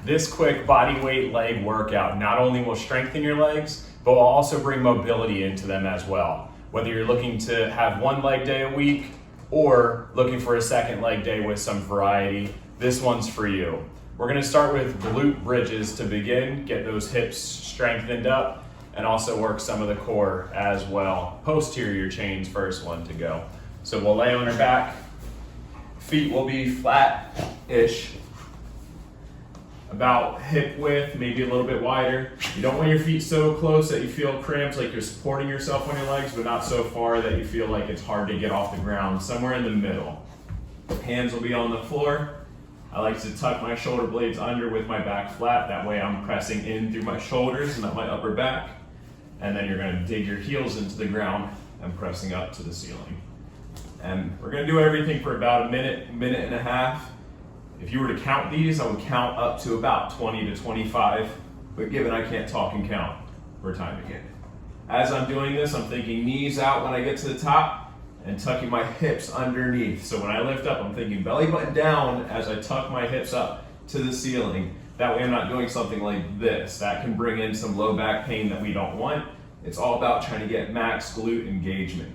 This quick body weight leg workout not only will strengthen your legs, but will also bring mobility into them as well. Whether you're looking to have one leg day a week or looking for a second leg day with some variety, this one's for you. We're gonna start with glute bridges to begin, get those hips strengthened up, and also work some of the core as well. Posterior chain's first one to go. So we'll lay on our back, feet will be flat-ish, about hip width, maybe a little bit wider. You don't want your feet so close that you feel cramps, like you're supporting yourself on your legs, but not so far that you feel like it's hard to get off the ground. Somewhere in the middle. Hands will be on the floor. I like to tuck my shoulder blades under with my back flat. That way I'm pressing in through my shoulders, not my upper back. And then you're gonna dig your heels into the ground and pressing up to the ceiling. And we're gonna do everything for about a minute, minute and a half. If you were to count these, I would count up to about 20 to 25, but given I can't talk and count, we're timing it. As I'm doing this, I'm thinking knees out when I get to the top and tucking my hips underneath. So when I lift up, I'm thinking belly button down as I tuck my hips up to the ceiling. That way I'm not doing something like this. That can bring in some low back pain that we don't want. It's all about trying to get max glute engagement.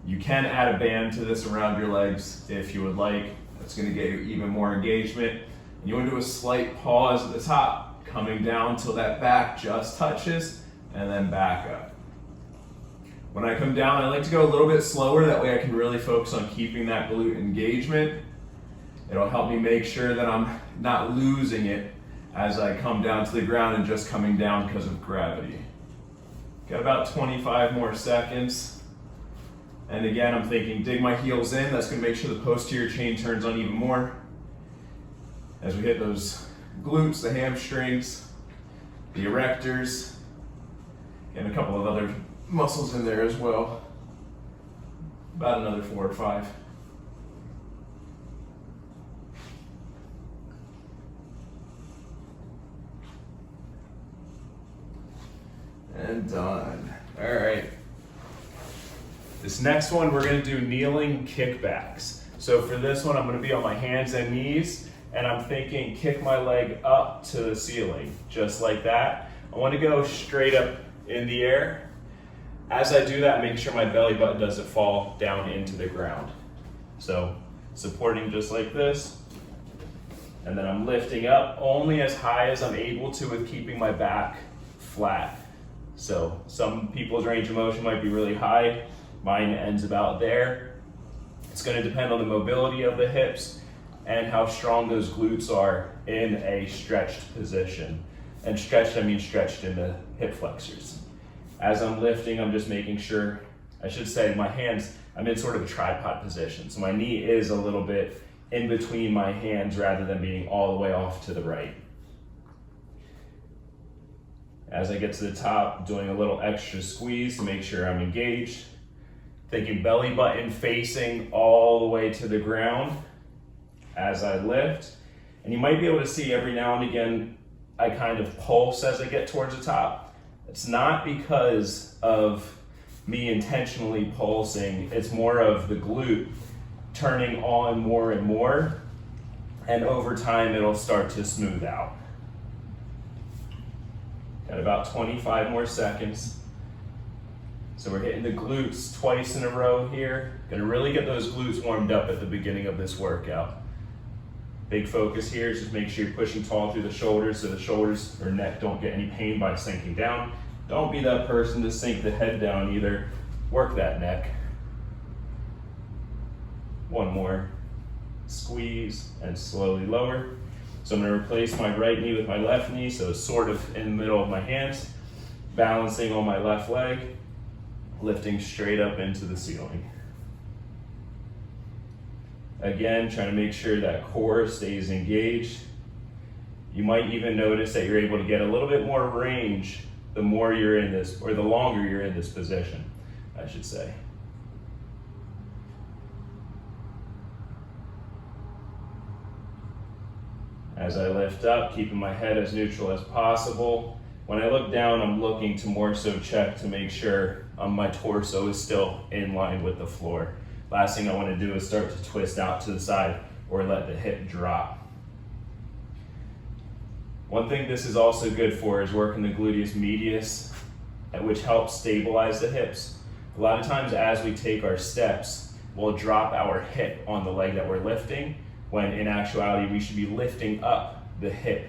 You can add a band to this around your legs if you would like. It's gonna get you even more engagement. And you wanna do a slight pause at the top, coming down till that back just touches, and then back up. When I come down, I like to go a little bit slower, that way I can really focus on keeping that glute engagement. It'll help me make sure that I'm not losing it as I come down to the ground and just coming down because of gravity. Got about 25 more seconds. And again, I'm thinking dig my heels in. That's gonna make sure the posterior chain turns on even more. As we hit those glutes, the hamstrings, the erectors, and a couple of other muscles in there as well. About another 4 or 5. And done. All right. This next one, we're gonna do kneeling kickbacks. So for this one, I'm gonna be on my hands and knees, and I'm thinking kick my leg up to the ceiling, just like that. I wanna go straight up in the air. As I do that, make sure my belly button doesn't fall down into the ground. So supporting just like this, and then I'm lifting up only as high as I'm able to with keeping my back flat. So some people's range of motion might be really high. Mine ends about there. It's going to depend on the mobility of the hips and how strong those glutes are in a stretched position. And stretched, I mean stretched in the hip flexors. As I'm lifting, I'm just making sure, I should say my hands, I'm in sort of a tripod position. So my knee is a little bit in between my hands rather than being all the way off to the right. As I get to the top, doing a little extra squeeze to make sure I'm engaged. Thinking belly button facing all the way to the ground as I lift. And you might be able to see every now and again, I kind of pulse as I get towards the top. It's not because of me intentionally pulsing, it's more of the glute turning on more and more, and over time it'll start to smooth out. Got about 25 more seconds. So we're hitting the glutes twice in a row here. Gonna really get those glutes warmed up at the beginning of this workout. Big focus here is just make sure you're pushing tall through the shoulders so the shoulders or neck don't get any pain by sinking down. Don't be that person to sink the head down either. Work that neck. One more. Squeeze and slowly lower. So I'm gonna replace my right knee with my left knee, so it's sort of in the middle of my hands, balancing on my left leg, lifting straight up into the ceiling. Again, trying to make sure that core stays engaged. You might even notice that you're able to get a little bit more range the more you're in this, or the longer you're in this position, I should say. As I lift up, keeping my head as neutral as possible. When I look down, I'm looking to more so check to make sure my torso is still in line with the floor. Last thing I want to do is start to twist out to the side or let the hip drop. One thing this is also good for is working the gluteus medius, which helps stabilize the hips. A lot of times as we take our steps, we'll drop our hip on the leg that we're lifting, when in actuality we should be lifting up the hip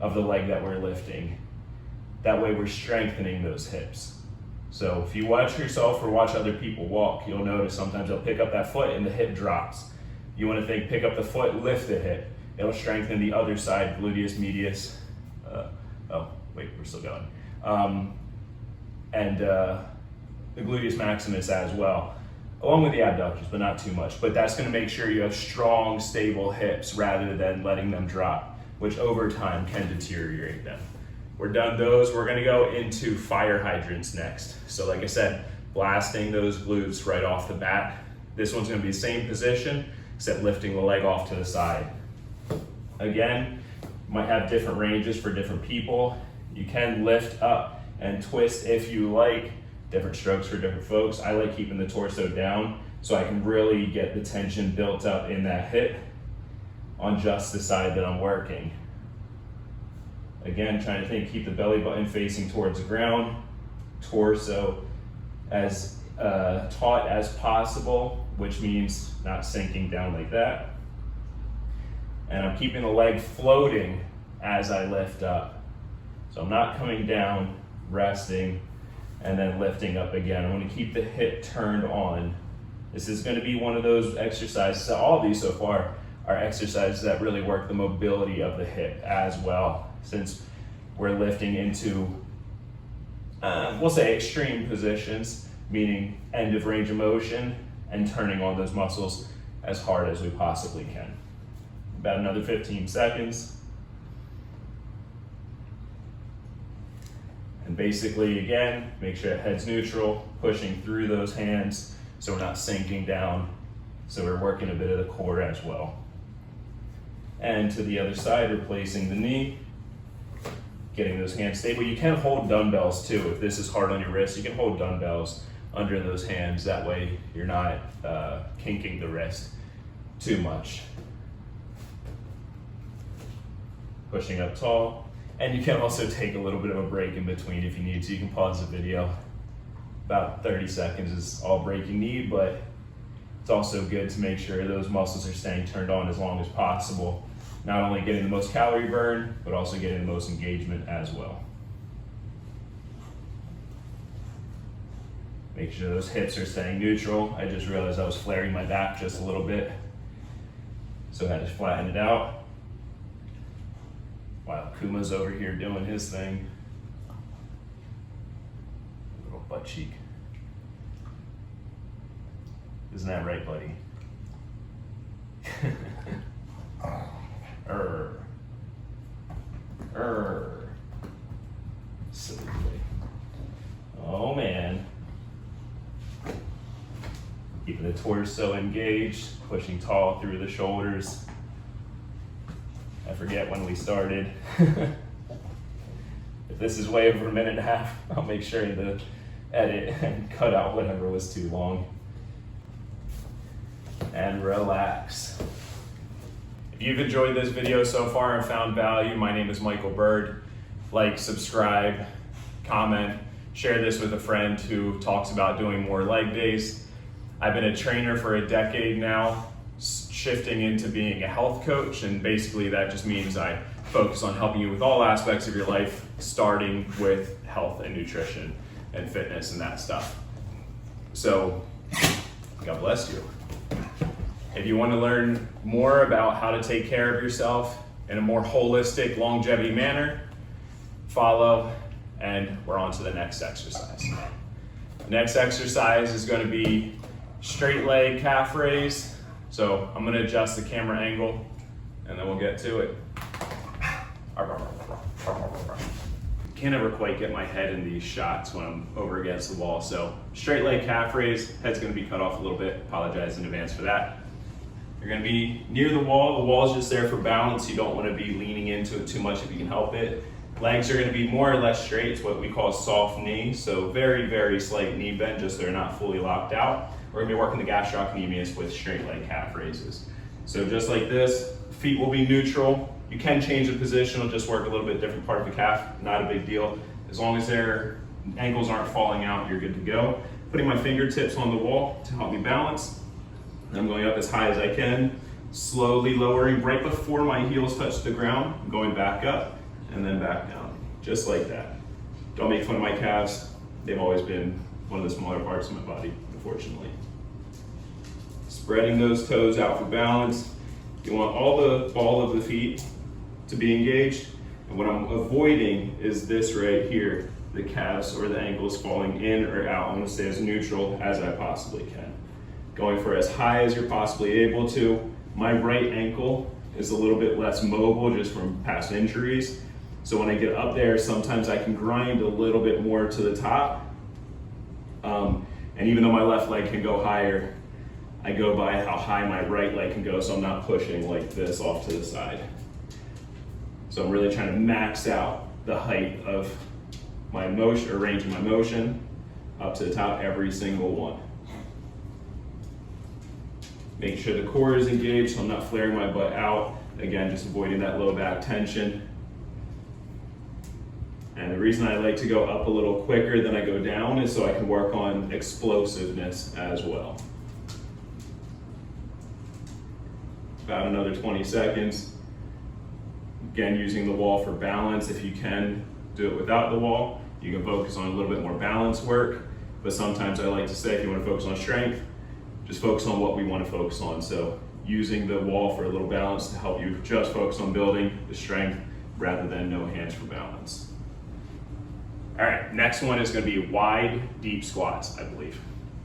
of the leg that we're lifting. That way we're strengthening those hips. So if you watch yourself or watch other people walk, you'll notice sometimes they'll pick up that foot and the hip drops. You want to think, pick up the foot, lift the hip. It'll strengthen the other side, gluteus medius. Oh, wait, we're still going. And the gluteus maximus as well, along with the abductors, but not too much. But that's going to make sure you have strong, stable hips rather than letting them drop, which over time can deteriorate them. We're done those. We're going to go into fire hydrants next. So like I said, blasting those glutes right off the bat. This one's going to be the same position, except lifting the leg off to the side. Again, might have different ranges for different people. You can lift up and twist if you like. Different strokes for different folks. I like keeping the torso down so I can really get the tension built up in that hip on just the side that I'm working. Again, trying to think, keep the belly button facing towards the ground, torso as taut as possible, which means not sinking down like that. And I'm keeping the leg floating as I lift up. So I'm not coming down, resting, and then lifting up again. I want to keep the hip turned on. This is going to be one of those exercises, all of these so far are exercises that really work the mobility of the hip as well, since we're lifting into, we'll say extreme positions, meaning end of range of motion, and turning on those muscles as hard as we possibly can. About another 15 seconds. And basically, again, make sure that head's neutral, pushing through those hands so we're not sinking down. So we're working a bit of the core as well. And to the other side, replacing the knee, getting those hands stable. You can hold dumbbells too. If this is hard on your wrist, you can hold dumbbells under those hands. That way you're not kinking the wrist too much. Pushing up tall. And you can also take a little bit of a break in between if you need to. You can pause the video. About 30 seconds is all break you need, but it's also good to make sure those muscles are staying turned on as long as possible. Not only getting the most calorie burn, but also getting the most engagement as well. Make sure those hips are staying neutral. I just realized I was flaring my back just a little bit, so I had to flatten it out. While Kuma's over here doing his thing. Little butt cheek. Isn't that right, buddy? Silly boy. Oh man. Keeping the torso engaged, pushing tall through the shoulders. I forget when we started. If this is way over a minute and a half, I'll make sure to edit and cut out whatever was too long. And relax. If you've enjoyed this video so far and found value, my name is Michael Bird. Like, subscribe, comment, share this with a friend who talks about doing more leg days. I've been a trainer for a decade now, shifting into being a health coach, and basically that just means I focus on helping you with all aspects of your life, starting with health and nutrition and fitness and that stuff. So, God bless you. If you want to learn more about how to take care of yourself in a more holistic, longevity manner, follow, and we're on to the next exercise. The next exercise is going to be straight leg calf raise. So I'm going to adjust the camera angle and then we'll get to it. Can't ever quite get my head in these shots when I'm over against the wall. So straight leg calf raise, head's going to be cut off a little bit. Apologize in advance for that. You're going to be near the wall. The wall's just there for balance. You don't want to be leaning into it too much if you can help it. Legs are going to be more or less straight. It's what we call a soft knee. So very, very slight knee bend, just they're not fully locked out. We're going to be working the gastrocnemius with straight leg calf raises. So just like this, feet will be neutral. You can change the position, it'll just work a little bit different part of the calf, not a big deal. As long as their ankles aren't falling out, you're good to go. Putting my fingertips on the wall to help me balance. I'm going up as high as I can, slowly lowering right before my heels touch the ground. I'm going back up and then back down, just like that. Don't make fun of my calves. They've always been one of the smaller parts of my body, unfortunately. Spreading those toes out for balance. You want all the ball of the feet to be engaged. And what I'm avoiding is this right here, the calves or the ankles falling in or out. I'm gonna stay as neutral as I possibly can. Going for as high as you're possibly able to. My right ankle is a little bit less mobile just from past injuries. So when I get up there, sometimes I can grind a little bit more to the top. And even though my left leg can go higher, I go by how high my right leg can go, so I'm not pushing like this off to the side. So I'm really trying to max out the height of my motion, or range of my motion, up to the top every single one. Make sure the core is engaged so I'm not flaring my butt out. Again, just avoiding that low back tension. And the reason I like to go up a little quicker than I go down is so I can work on explosiveness as well. About another 20 seconds. Again, using the wall for balance. If you can do it without the wall, you can focus on a little bit more balance work. But sometimes I like to say, if you want to focus on strength, just focus on what we want to focus on. So using the wall for a little balance to help you just focus on building the strength rather than no hands for balance. All right, next one is going to be wide, deep squats, I believe.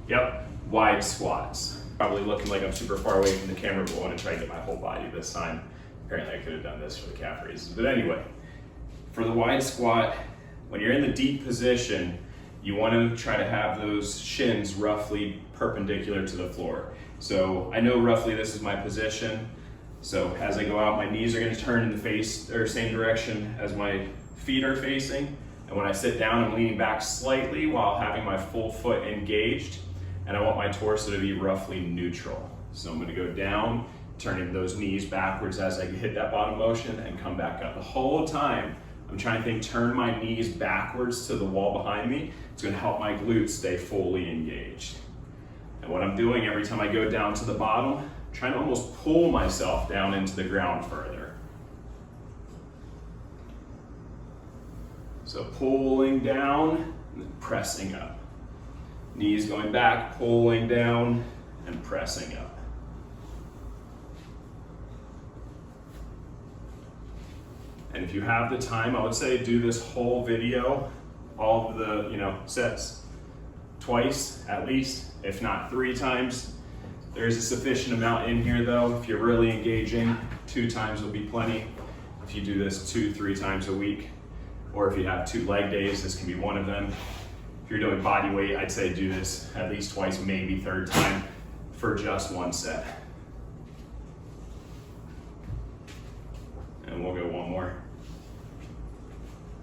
Yep, wide squats. Probably looking like I'm super far away from the camera, but I want to try to get my whole body this time. Apparently I could have done this for the calf raises. But anyway, for the wide squat, when you're in the deep position, you want to try to have those shins roughly perpendicular to the floor. So I know roughly this is my position. So as I go out, my knees are going to turn in the same direction as my feet are facing. And when I sit down, I'm leaning back slightly while having my full foot engaged. And I want my torso to be roughly neutral. So I'm going to go down, turning those knees backwards as I hit that bottom motion and come back up. The whole time, I'm trying to think, turn my knees backwards to the wall behind me. It's going to help my glutes stay fully engaged. And what I'm doing every time I go down to the bottom, I'm trying to almost pull myself down into the ground further. So pulling down and then pressing up. Knees going back, pulling down and pressing up. And if you have the time, I would say do this whole video, all of the sets, twice at least, if not 3 times. There's a sufficient amount in here though. If you're really engaging, 2 times will be plenty. If you do this 2-3 times a week, or if you have 2 leg days, this can be one of them. If you're doing body weight, I'd say do this at least twice, maybe 3rd time for just 1 set. And we'll go one more.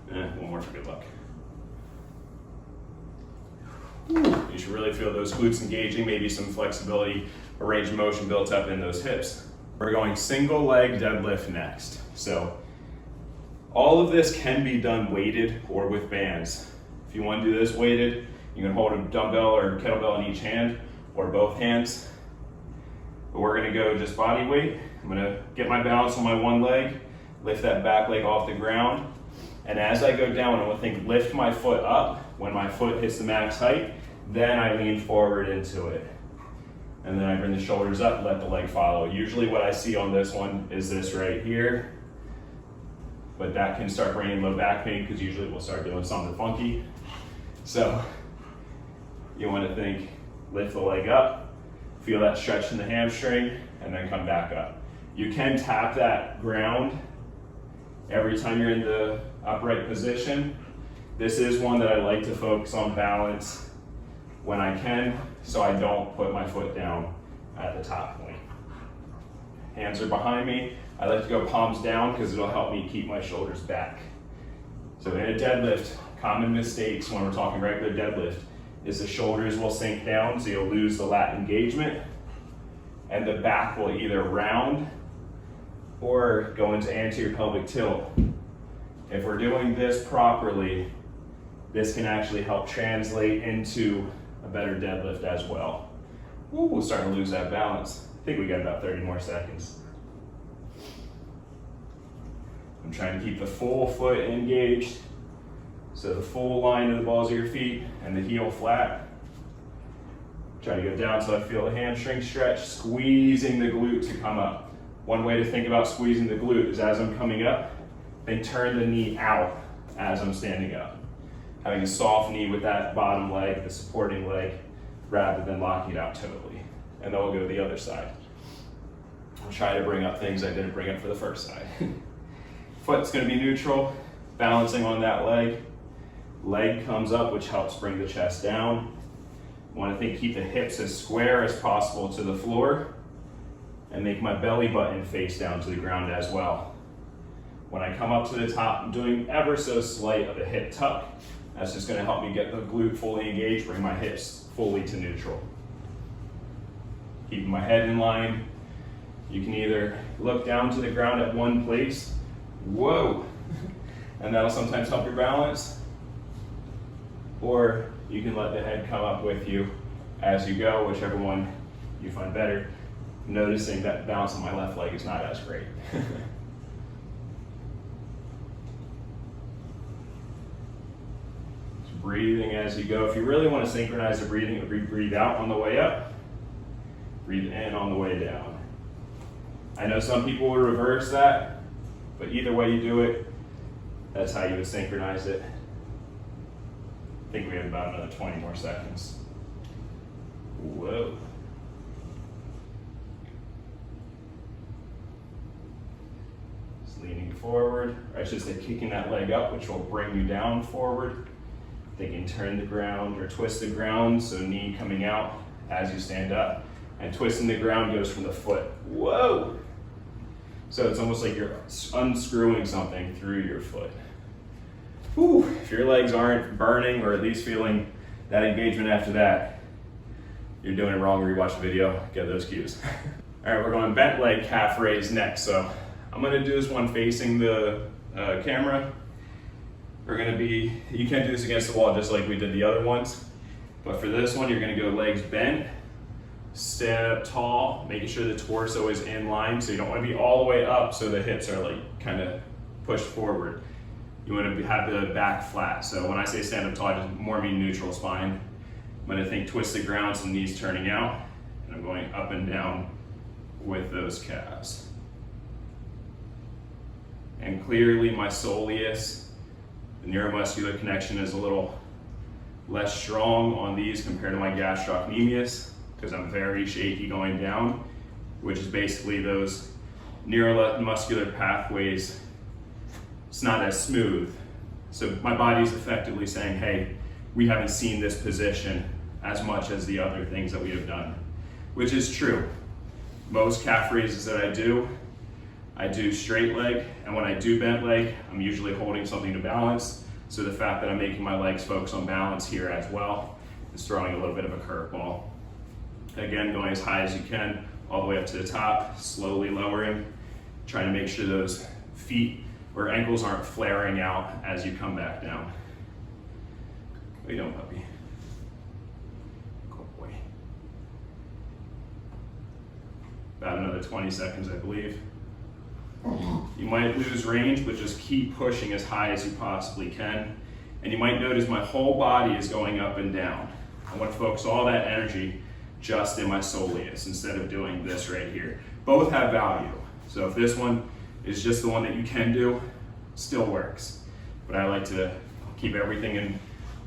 One more for good luck. You should really feel those glutes engaging, maybe some flexibility, a range of motion built up in those hips. We're going single leg deadlift next. So all of this can be done weighted or with bands. If you want to do this weighted, you can hold a dumbbell or kettlebell in each hand or both hands. But we're going to go just body weight. I'm going to get my balance on my one leg, lift that back leg off the ground. And as I go down, I'm going to think lift my foot up. When my foot hits the max height, then I lean forward into it. And then I bring the shoulders up, let the leg follow. Usually what I see on this one is this right here. But that can start bringing low back pain because usually we'll start doing something funky. So you want to think, lift the leg up, feel that stretch in the hamstring, and then come back up. You can tap that ground every time you're in the upright position. This is one that I like to focus on balance when I can, so I don't put my foot down at the top point. Hands are behind me. I like to go palms down because it'll help me keep my shoulders back. So in a deadlift, common mistakes when we're talking regular deadlift is the shoulders will sink down, so you'll lose the lat engagement, and the back will either round or go into anterior pelvic tilt. If we're doing this properly, this can actually help translate into a better deadlift as well. Ooh, we're starting to lose that balance. I think we got about 30 more seconds. I'm trying to keep the full foot engaged, so the full line of the balls of your feet and the heel flat. Try to go down so I feel the hamstring stretch, squeezing the glute to come up. One way to think about squeezing the glute is as I'm coming up, then turn the knee out as I'm standing up. Having a soft knee with that bottom leg, the supporting leg, rather than locking it out totally. And then we'll go to the other side. I'll try to bring up things I didn't bring up for the first side. Foot's gonna be neutral, balancing on that leg. Leg comes up, which helps bring the chest down. I want to keep the hips as square as possible to the floor and make my belly button face down to the ground as well. When I come up to the top, I'm doing ever so slight of a hip tuck. That's just going to help me get the glute fully engaged, bring my hips fully to neutral. Keeping my head in line. You can either look down to the ground at one place, whoa, and that'll sometimes help your balance, or you can let the head come up with you as you go, whichever one you find better. Noticing that balance on my left leg is not as great. Just breathing as you go. If you really want to synchronize the breathing, breathe out on the way up, breathe in on the way down. I know some people will reverse that, but either way you do it, that's how you would synchronize it. I think we have about another 20 more seconds. Whoa. Just leaning forward, or I should say kicking that leg up, which will bring you down forward. Thinking turn the ground or twist the ground, so knee coming out as you stand up. And twisting the ground goes from the foot. Whoa! So it's almost like you're unscrewing something through your foot. Whew. If your legs aren't burning or at least feeling that engagement after that, you're doing it wrong. Rewatch the video, get those cues. All right, we're going bent leg calf raise next. So I'm gonna do this one facing the camera. We're gonna be, you can't do this against the wall just like we did the other ones. But for this one, you're gonna go legs bent, stand up tall, making sure the torso is in line. So you don't wanna be all the way up so the hips are like kind of pushed forward. You want to have the back flat. So when I say stand up tall, I just more mean neutral spine. I'm going to think twist the ground, so knees turning out, and I'm going up and down with those calves. And clearly my soleus, the neuromuscular connection, is a little less strong on these compared to my gastrocnemius, because I'm very shaky going down, which is basically those neuromuscular pathways. It's not as smooth. So my body's effectively saying, hey, we haven't seen this position as much as the other things that we have done, which is true. Most calf raises that I do straight leg, and when I do bent leg, I'm usually holding something to balance. So the fact that I'm making my legs focus on balance here as well is throwing a little bit of a curveball. Again, going as high as you can, all the way up to the top, slowly lowering, trying to make sure those feet or ankles aren't flaring out as you come back down. What are you doing, puppy? Good boy. About another 20 seconds, I believe. You might lose range, but just keep pushing as high as you possibly can. And you might notice my whole body is going up and down. I want to focus all that energy just in my soleus instead of doing this right here. Both have value. So if this one is just the one that you can do, still works. But I like to keep everything in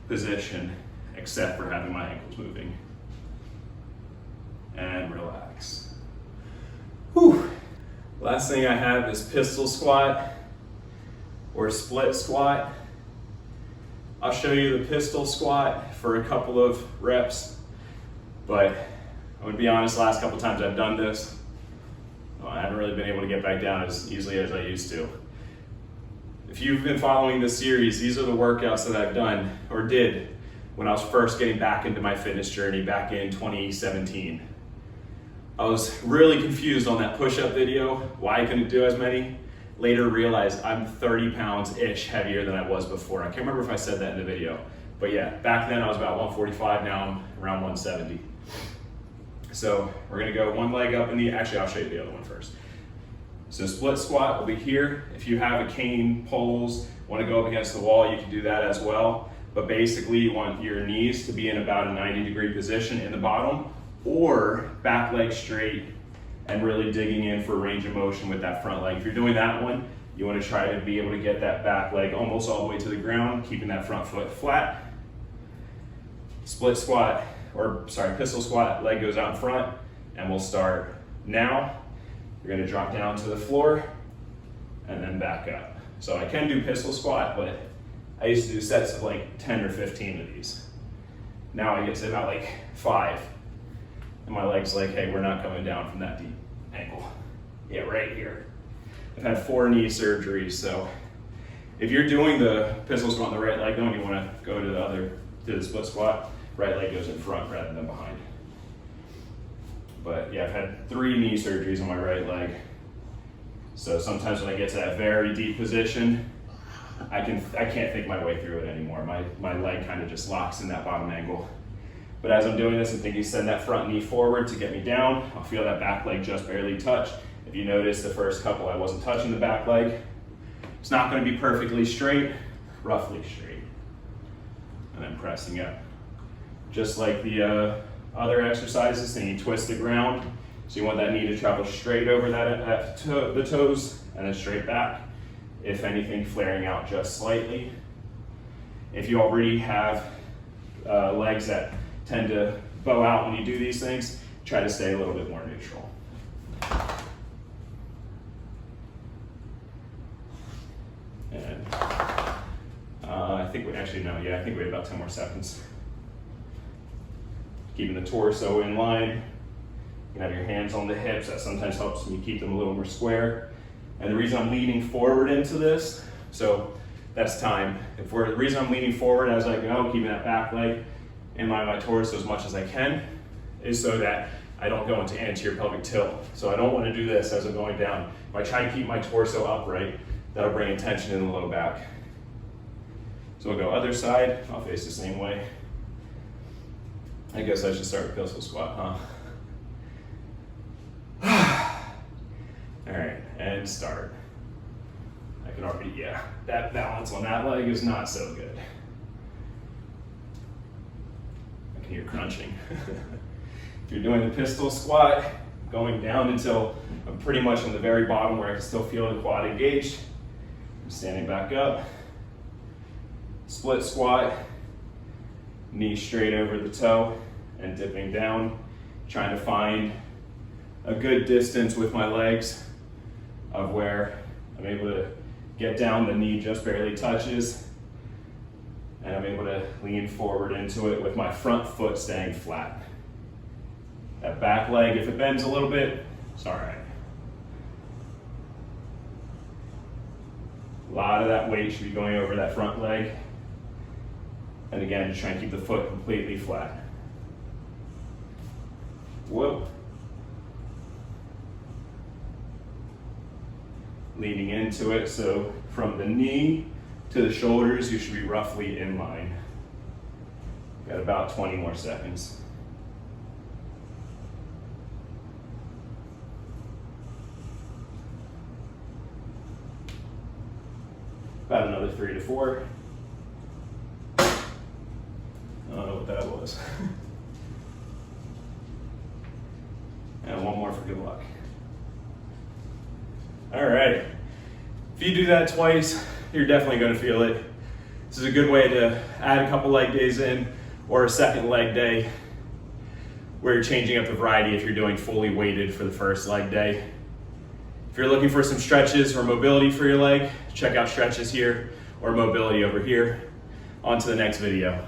position except for having my ankles moving. And relax. Whew. Last thing I have is pistol squat or split squat. I'll show you the pistol squat for a couple of reps, but I'm gonna be honest, last couple times I've done this, I haven't really been able to get back down as easily as I used to. If you've been following this series, these are the workouts that I've done or did when I was first getting back into my fitness journey back in 2017. I was really confused on that push-up video, why I couldn't do as many. Later realized I'm 30 pounds-ish heavier than I was before. I can't remember if I said that in the video. But yeah, back then I was about 145, now I'm around 170. So we're gonna go one leg up in the, actually I'll show you the other one first. So split squat will be here. If you have a cane, poles, wanna go up against the wall, you can do that as well. But basically you want your knees to be in about a 90-degree position in the bottom, or back leg straight and really digging in for range of motion with that front leg. If you're doing that one, you want to try to be able to get that back leg almost all the way to the ground, keeping that front foot flat. Split squat, or sorry, pistol squat, leg goes out in front, and we'll start now. You're gonna drop down to the floor and then back up. So I can do pistol squat, but I used to do sets of like 10 or 15 of these. Now I get to about like 5. And my leg's like, hey, we're not coming down from that deep angle. Yeah, right here. I've had 4 knee surgeries, so if you're doing the pistol squat on the right leg, though, and you want to go to the split squat, right leg goes in front rather than behind. But yeah, I've had 3 knee surgeries on my right leg. So sometimes when I get to that very deep position, I can't think my way through it anymore. My leg kind of just locks in that bottom angle. But as I'm doing this, I'm thinking send that front knee forward to get me down. I'll feel that back leg just barely touch. If you notice the first couple, I wasn't touching the back leg. It's not going to be perfectly straight, roughly straight. And then pressing up. Just like the other exercises, then you twist the ground. So you want that knee to travel straight over the toes and then straight back. If anything, flaring out just slightly. If you already have legs that tend to bow out when you do these things, try to stay a little bit more neutral. And I think we actually, no, yeah, I think we have about 10 more seconds. Keeping the torso in line. You can have your hands on the hips. That sometimes helps when you keep them a little more square. And the reason I'm leaning forward into this, so that's time. The reason I'm leaning forward as I go, keeping that back leg in line with my torso as much as I can, is so that I don't go into anterior pelvic tilt. So I don't want to do this as I'm going down. If I try to keep my torso upright, that'll bring tension in the low back. So we'll go other side. I'll face the same way. I guess I should start with pistol squat, huh? All right, and start. I can already, yeah, that balance on that leg is not so good. I can hear crunching. If you're doing the pistol squat, going down until I'm pretty much on the very bottom where I can still feel the quad engaged. I'm standing back up. Split squat, knee straight over the toe and dipping down, trying to find a good distance with my legs of where I'm able to get down, the knee just barely touches, and I'm able to lean forward into it with my front foot staying flat. That back leg, if it bends a little bit, it's all right. A lot of that weight should be going over that front leg. And again, just try and keep the foot completely flat. Whoa. Leaning into it, so from the knee to the shoulders, you should be roughly in line. Got about 20 more seconds. About another 3 to 4. I don't know what that was. And one more for good luck. All right. If you do that twice, you're definitely going to feel it. This is a good way to add a couple leg days in, or a second leg day where you're changing up the variety if you're doing fully weighted for the first leg day. If you're looking for some stretches or mobility for your leg, check out stretches here or mobility over here. On to the next video.